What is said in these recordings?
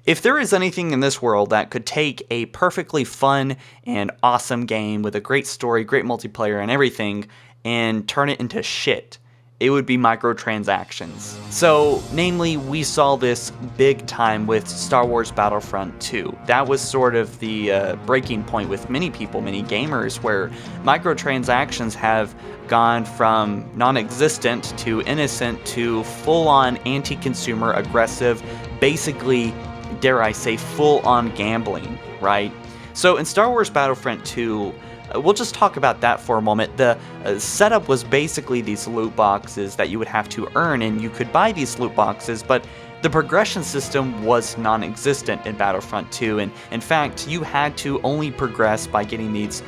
If there is anything in this world that could take a perfectly fun and awesome game with a great story, great multiplayer, and everything, and turn it into shit, it would be microtransactions. So, namely, we saw this big time with Star Wars Battlefront 2. That was sort of the breaking point with many people, many gamers, where microtransactions have gone from non-existent to innocent to full-on anti-consumer, aggressive, basically, dare I say, full-on gambling, right? So in Star Wars Battlefront 2, we'll just talk about that for a moment. The setup was basically these loot boxes that you would have to earn, and you could buy these loot boxes, but the progression system was non-existent in Battlefront 2, and in fact, you had to only progress by getting these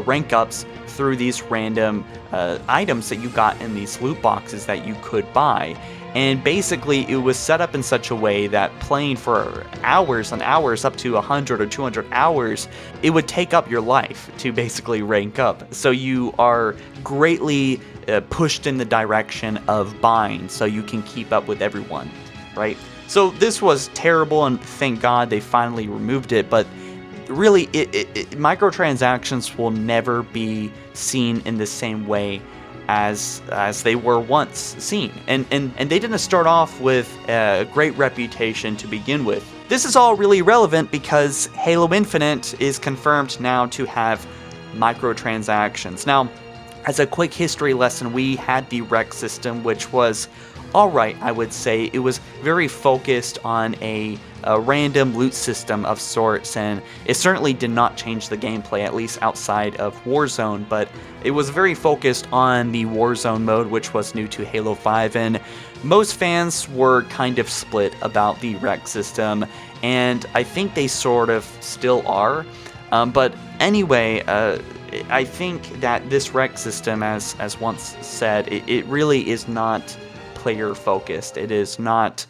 rank ups through these random items that you got in these loot boxes that you could buy. And basically, it was set up in such a way that playing for hours and hours, up to 100 or 200 hours, it would take up your life to basically rank up. So you are greatly pushed in the direction of buying so you can keep up with everyone, right? So this was terrible, and thank God they finally removed it, but really, microtransactions will never be seen in the same way as they were once seen. And they didn't start off with a great reputation to begin with. This is all really relevant because Halo Infinite is confirmed now to have microtransactions. Now, as a quick history lesson, we had the rec system, which was alright, I would say. It was very focused on a random loot system of sorts, and it certainly did not change the gameplay, at least outside of Warzone, but it was very focused on the Warzone mode, which was new to Halo 5, and most fans were kind of split about the rec system, and I think they sort of still are. But anyway, I think that this rec system, as once said, it really is not player focused. It is not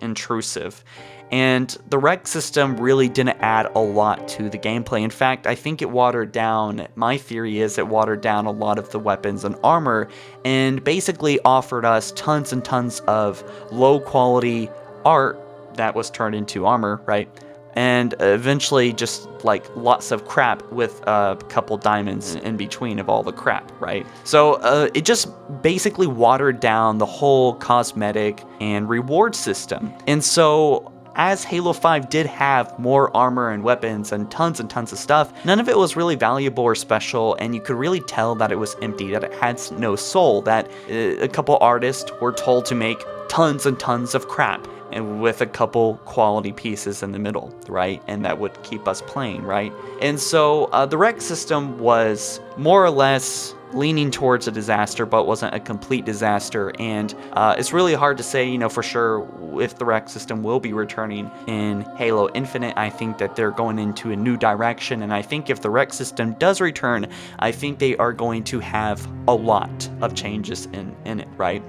intrusive. And the rec system really didn't add a lot to the gameplay. In fact, I think it watered down, my theory is it watered down a lot of the weapons and armor, and basically offered us tons and tons of low quality art that was turned into armor, right? And eventually just like lots of crap with a couple diamonds in between of all the crap, right? So it just basically watered down the whole cosmetic and reward system. And so as Halo 5 did have more armor and weapons and tons of stuff, none of it was really valuable or special, and you could really tell that it was empty, that it had no soul, that a couple artists were told to make tons and tons of crap, and with a couple quality pieces in the middle, right? And that would keep us playing, right? And so the rec system was more or less leaning towards a disaster, but wasn't a complete disaster. And it's really hard to say, for sure if the rec system will be returning in Halo Infinite. I think that they're going into a new direction, and I think if the rec system does return, I think they are going to have a lot of changes in it, right?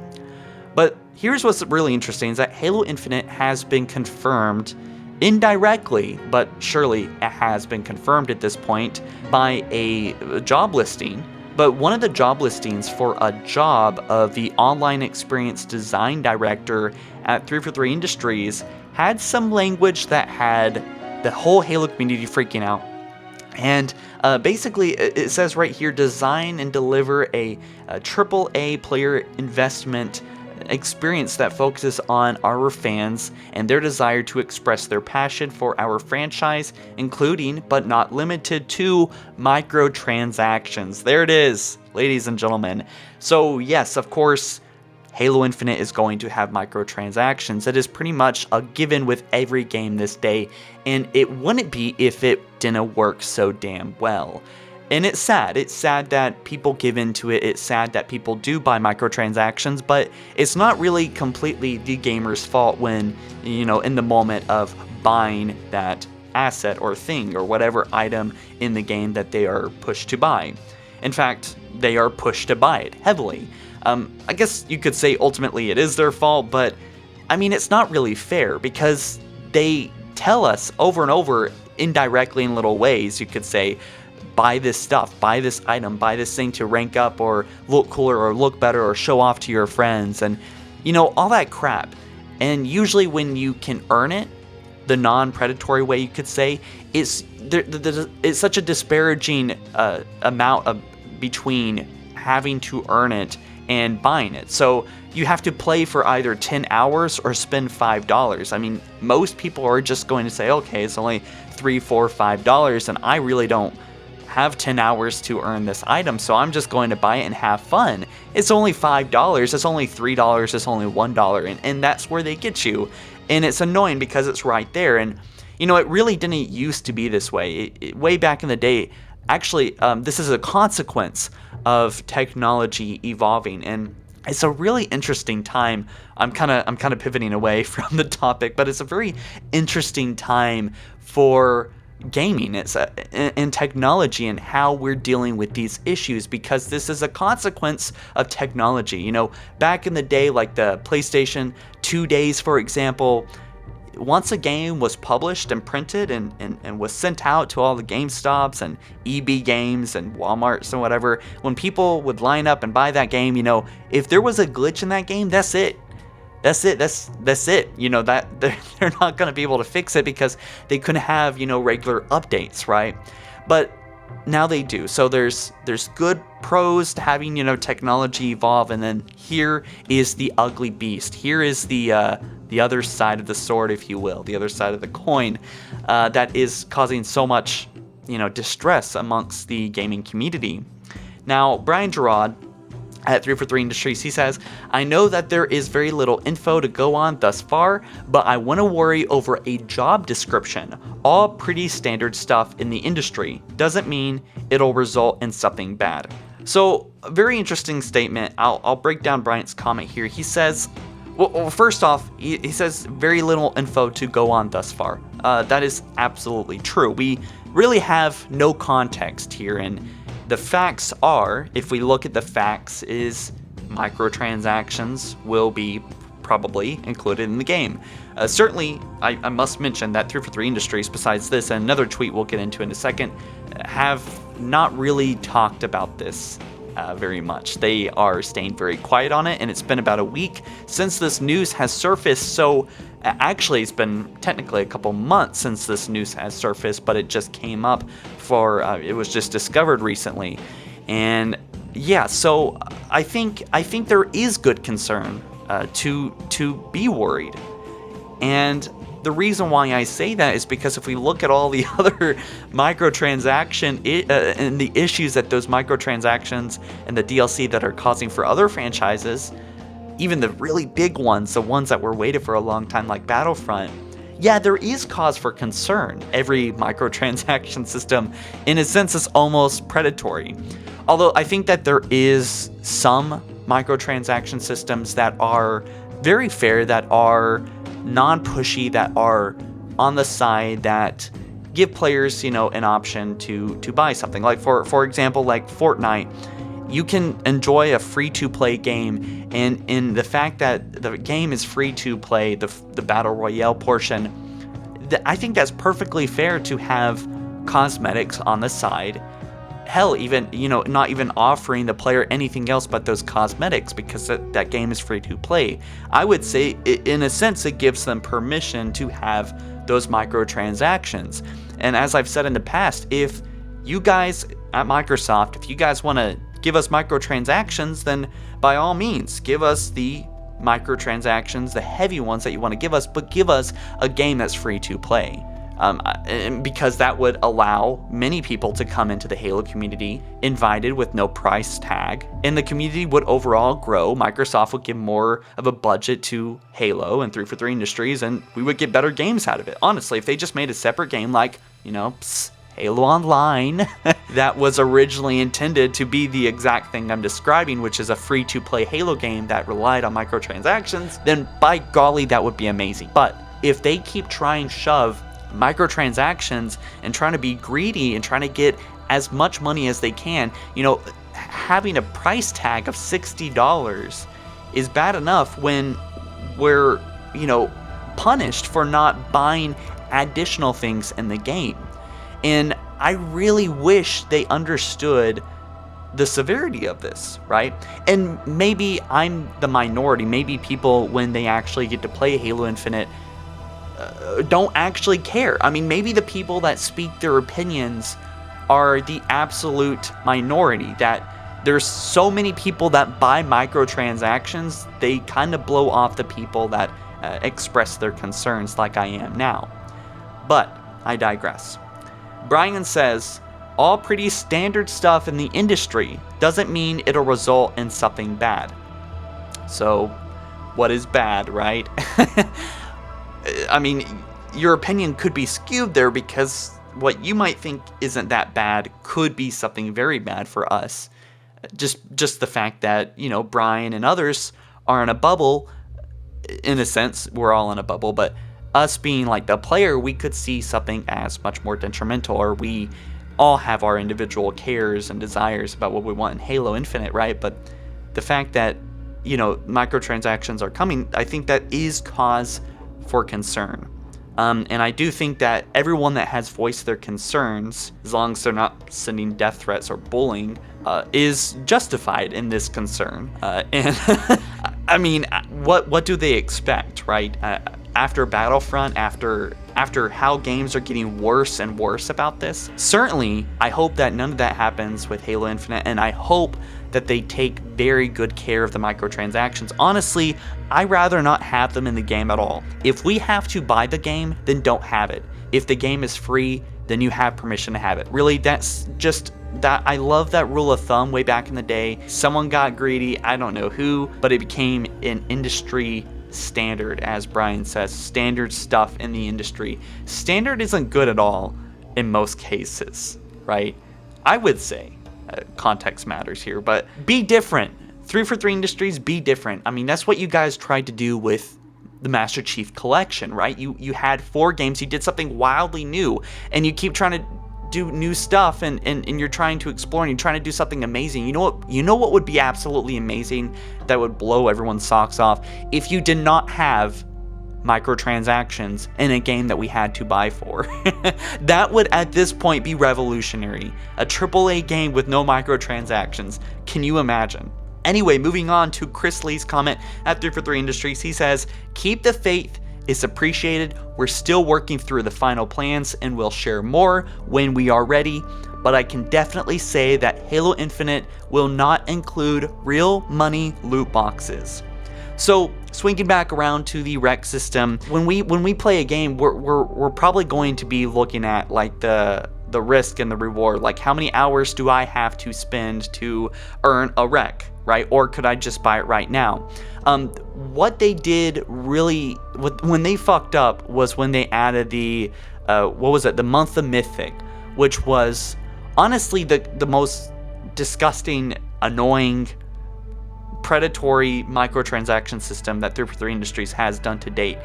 But here's what's really interesting, is that Halo Infinite has been confirmed indirectly, but surely it has been confirmed at this point, by a job listing. But one of the job listings for a job of the online experience design director at 343 Industries had some language that had the whole Halo community freaking out. And basically, it says right here, design and deliver a AAA player investment experience that focuses on our fans and their desire to express their passion for our franchise, including but not limited to microtransactions. There it is, ladies and gentlemen. So yes, of course, Halo Infinite is going to have microtransactions. It is pretty much a given with every game this day, and it wouldn't be if it didn't work so damn well. And it's sad. It's sad that people give into it. It's sad that people do buy microtransactions, but it's not really completely the gamer's fault when, in the moment of buying that asset or thing or whatever item in the game that they are pushed to buy. In fact, they are pushed to buy it heavily. I guess you could say ultimately it is their fault, but I mean, it's not really fair because they tell us over and over indirectly in little ways, you could say, buy this stuff, buy this item, buy this thing to rank up or look cooler or look better or show off to your friends and, all that crap. And usually when you can earn it, the non-predatory way you could say, it's such a disparaging amount of between having to earn it and buying it. So you have to play for either 10 hours or spend $5. I mean, most people are just going to say, okay, it's only $3, $4, $5, and I really don't have 10 hours to earn this item, so I'm just going to buy it and have fun. It's only $5, it's only $3, it's only $1, and that's where they get you. And it's annoying because it's right there. And you know, it really didn't used to be this way. Way back in the day, actually, this is a consequence of technology evolving, and it's a really interesting time. I'm kind of pivoting away from the topic, but it's a very interesting time for gaming. It's in technology and how we're dealing with these issues, because this is a consequence of technology. You know, back in the day, like the PlayStation 2 days, for example, once a game was published and printed and was sent out to all the GameStops and EB Games and Walmarts and whatever, when people would line up and buy that game, you know, if there was a glitch in that game, that's it. That's it. You know, that they're not going to be able to fix it because they couldn't have, you know, regular updates, right? But now they do. So there's good pros to having, you know, technology evolve, and then here is the ugly beast. Here is the other side of the sword, if you will, the other side of the coin, that is causing so much, you know, distress amongst the gaming community. Now, Brian Gerard at 343 Industries, he says, I know that there is very little info to go on thus far, but I want to worry over a job description. All pretty standard stuff in the industry. Doesn't mean it'll result in something bad. So, a very interesting statement. I'll break down Bryant's comment here. He says, well, first off, he says very little info to go on thus far. That is absolutely true. We really have no context here, and the facts are, if we look at the facts, is microtransactions will be probably included in the game. Certainly, I must mention that 343 Industries, besides this and another tweet we'll get into in a second, have not really talked about this very much. They are staying very quiet on it, and it's been about a week since this news has surfaced. So actually, it's been technically a couple months since this news has surfaced, but it just came up it was just discovered recently. And yeah, so I think there is good concern to be worried. And the reason why I say that is because if we look at all the other and the issues that those microtransactions and the DLC that are causing for other franchises, even the really big ones, the ones that were waited for a long time like Battlefront, yeah, there is cause for concern. Every microtransaction system, in a sense, is almost predatory. Although I think that there is some microtransaction systems that are very fair, that are non-pushy, that are on the side, that give players, you know, an option to buy something. Like for example, like Fortnite, you can enjoy a free-to-play game, and in the fact that the game is free-to-play, the Battle Royale portion, I think that's perfectly fair to have cosmetics on the side. Hell, even, you know, not even offering the player anything else but those cosmetics, because that game is free-to-play. I would say, in a sense, it gives them permission to have those microtransactions. And as I've said in the past, if you guys at Microsoft, if you guys want to give us microtransactions, then by all means, give us the microtransactions, the heavy ones that you want to give us, but give us a game that's free to play. Because that would allow many people to come into the Halo community invited with no price tag, and the community would overall grow. Microsoft would give more of a budget to Halo and 343 Industries, and we would get better games out of it. Honestly, if they just made a separate game like, you know, Halo Online, that was originally intended to be the exact thing I'm describing, which is a free-to-play Halo game that relied on microtransactions, then by golly, that would be amazing. But if they keep trying to shove microtransactions and trying to be greedy and trying to get as much money as they can, you know, having a price tag of $60 is bad enough when we're, you know, punished for not buying additional things in the game. And I really wish they understood the severity of this, right? And maybe I'm the minority. Maybe people, when they actually get to play Halo Infinite, don't actually care. I mean, maybe the people that speak their opinions are the absolute minority, that there's so many people that buy microtransactions, they kind of blow off the people that express their concerns like I am now. But I digress. Brian says, all pretty standard stuff in the industry doesn't mean it'll result in something bad. So, what is bad, right? I mean, your opinion could be skewed there, because what you might think isn't that bad could be something very bad for us. Just the fact that, Brian and others are in a bubble. In a sense, we're all in a bubble, but us being like the player, we could see something as much more detrimental, or we all have our individual cares and desires about what we want in Halo Infinite, right? But the fact that, microtransactions are coming, I think that is cause for concern. And I do think that everyone that has voiced their concerns, as long as they're not sending death threats or bullying, is justified in this concern. And I mean, what do they expect, right? After Battlefront, after how games are getting worse and worse about this, certainly I hope that none of that happens with Halo Infinite, and I hope that they take very good care of the microtransactions. Honestly, I'd rather not have them in the game at all. If we have to buy the game, then don't have it. If the game is free, then you have permission to have it. Really, that's just that. I love that rule of thumb way back in the day. Someone got greedy, I don't know who, but it became an industry standard, as Brian says, standard stuff in the industry. Standard isn't good at all in most cases, right? I would say context matters here, but be different. 343 Industries, be different. I mean, that's what you guys tried to do with the Master Chief Collection, right? You had 4 games, you did something wildly new, and you keep trying to do new stuff, and you're trying to explore, and you're trying to do something amazing. You know what would be absolutely amazing, that would blow everyone's socks off? If you did not have microtransactions in a game that we had to buy for. That would at this point be revolutionary. A AAA game with no microtransactions. Can you imagine? Anyway, moving on to Chris Lee's comment at 343 Industries. He says, keep the faith, it's appreciated. We're still working through the final plans, and we'll share more when we are ready. But I can definitely say that Halo Infinite will not include real money loot boxes. So, swinging back around to the rec system, when we play a game, we're probably going to be looking at like the risk and the reward. Like, how many hours do I have to spend to earn a rec, right? Or could I just buy it right now? What they did really, when they fucked up, was when they added the the month of Mythic, which was honestly the most disgusting, annoying, predatory microtransaction system that 343 Industries has done to date.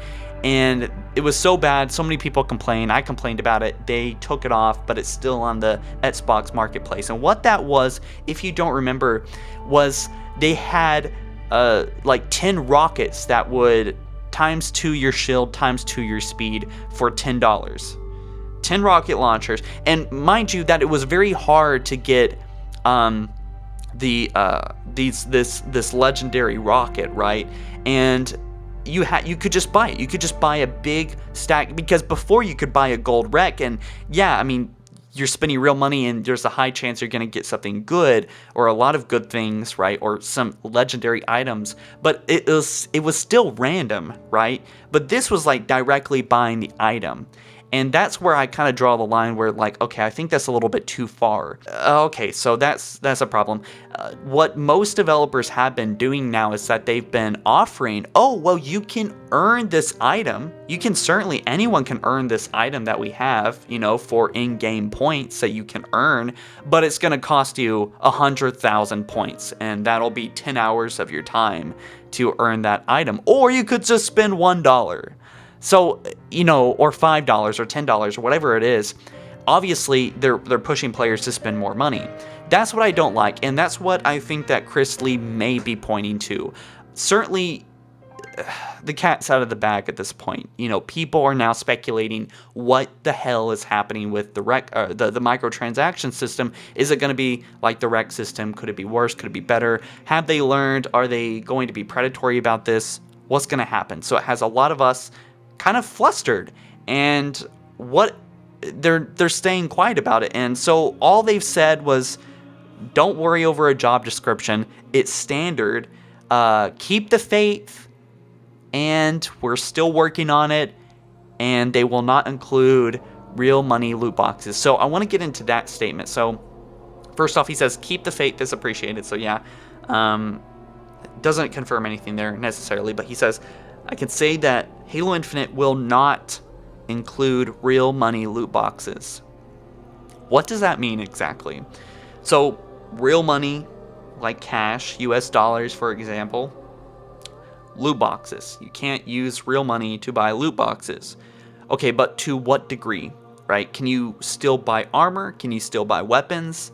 And it was so bad, so many people complained. I complained about it. They took it off, but it's still on the Xbox Marketplace. And what that was, if you don't remember, was they had like 10 rockets that would times 2 your shield, times 2 your speed for $10. 10 rocket launchers. And mind you that it was very hard to get this legendary rocket, right? And you could just buy it. You could just buy a big stack, because before you could buy a gold rec, and yeah, I mean, you're spending real money, and there's a high chance you're going to get something good, or a lot of good things, right? Or some legendary items, but it was still random, right? But this was like directly buying the item. And that's where I kind of draw the line where, like, okay, I think that's a little bit too far. Okay, so that's a problem. What most developers have been doing now is that they've been offering, oh, well, you can earn this item. Anyone can earn this item that we have, for in-game points that you can earn, but it's going to cost you 100,000 points, and that'll be 10 hours of your time to earn that item. Or you could just spend $1. So, or $5 or $10 or whatever it is. Obviously, they're pushing players to spend more money. That's what I don't like, and that's what I think that Chris Lee may be pointing to. Certainly, the cat's out of the bag at this point. People are now speculating what the hell is happening with the microtransaction system. Is it going to be like the rec system? Could it be worse? Could it be better? Have they learned? Are they going to be predatory about this? What's going to happen? So it has a lot of us kind of flustered, and what they're staying quiet about it. And so all they've said was, don't worry over a job description. It's standard. Keep the faith, and we're still working on it, and they will not include real money loot boxes. So I want to get into that statement. So first off, he says, keep the faith is appreciated. So yeah, doesn't confirm anything there necessarily, but he says, I can say that Halo Infinite will not include real money loot boxes. What does that mean exactly? So real money, like cash, US dollars, for example. Loot boxes. You can't use real money to buy loot boxes. Okay, but to what degree, right? Can you still buy armor? Can you still buy weapons?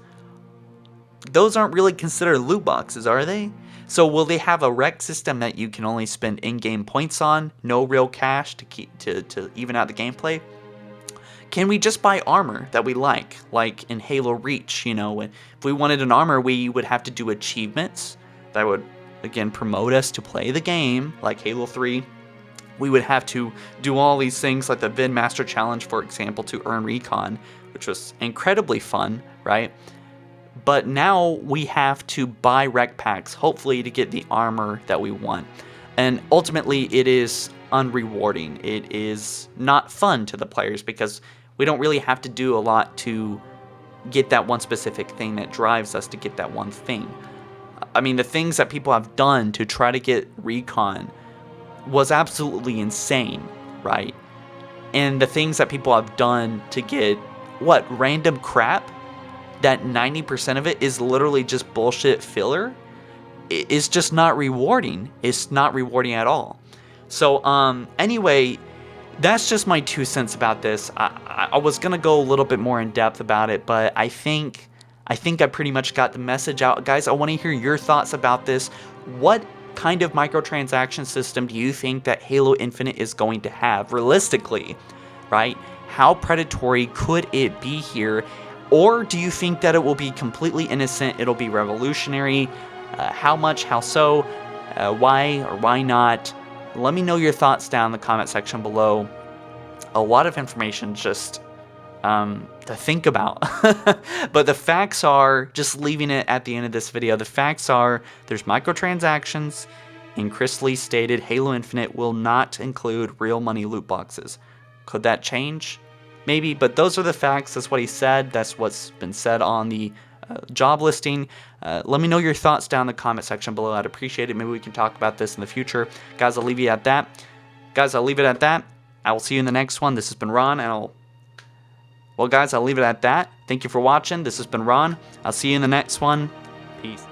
Those aren't really considered loot boxes, are they? So will they have a rec system that you can only spend in-game points on? No real cash to even out the gameplay? Can we just buy armor that we like in Halo Reach? You know, if we wanted an armor, we would have to do achievements that would, again, promote us to play the game, like Halo 3. We would have to do all these things like the Vid Master Challenge, for example, to earn recon, which was incredibly fun, right? But now we have to buy rec packs, hopefully to get the armor that we want. And ultimately, it is unrewarding. It is not fun to the players because we don't really have to do a lot to get that one specific thing that drives us to get that one thing. I mean, the things that people have done to try to get recon was absolutely insane, right? And the things that people have done to get, random crap, that 90% of it is literally just bullshit filler, it's just not rewarding. It's not rewarding at all. So, anyway, that's just my 2 cents about this. I was going to go a little bit more in depth about it, but I think I pretty much got the message out. Guys, I want to hear your thoughts about this. What kind of microtransaction system do you think that Halo Infinite is going to have, realistically, right? How predatory could it be here? Or do you think that it will be completely innocent, it'll be revolutionary? How much, how so, why or why not? Let me know your thoughts down in the comment section below. A lot of information just to think about. But the facts are, just leaving it at the end of this video, the facts are there's microtransactions, and Chris Lee stated Halo Infinite will not include real money loot boxes. Could that change? Maybe, but those are the facts. That's what he said. That's what's been said on the job listing. Let me know your thoughts down in the comment section below. I'd appreciate it. Maybe we can talk about this in the future. Guys, I'll leave you at that. I will see you in the next one. This has been Ron, and well, guys, I'll leave it at that. Thank you for watching. This has been Ron. I'll see you in the next one. Peace.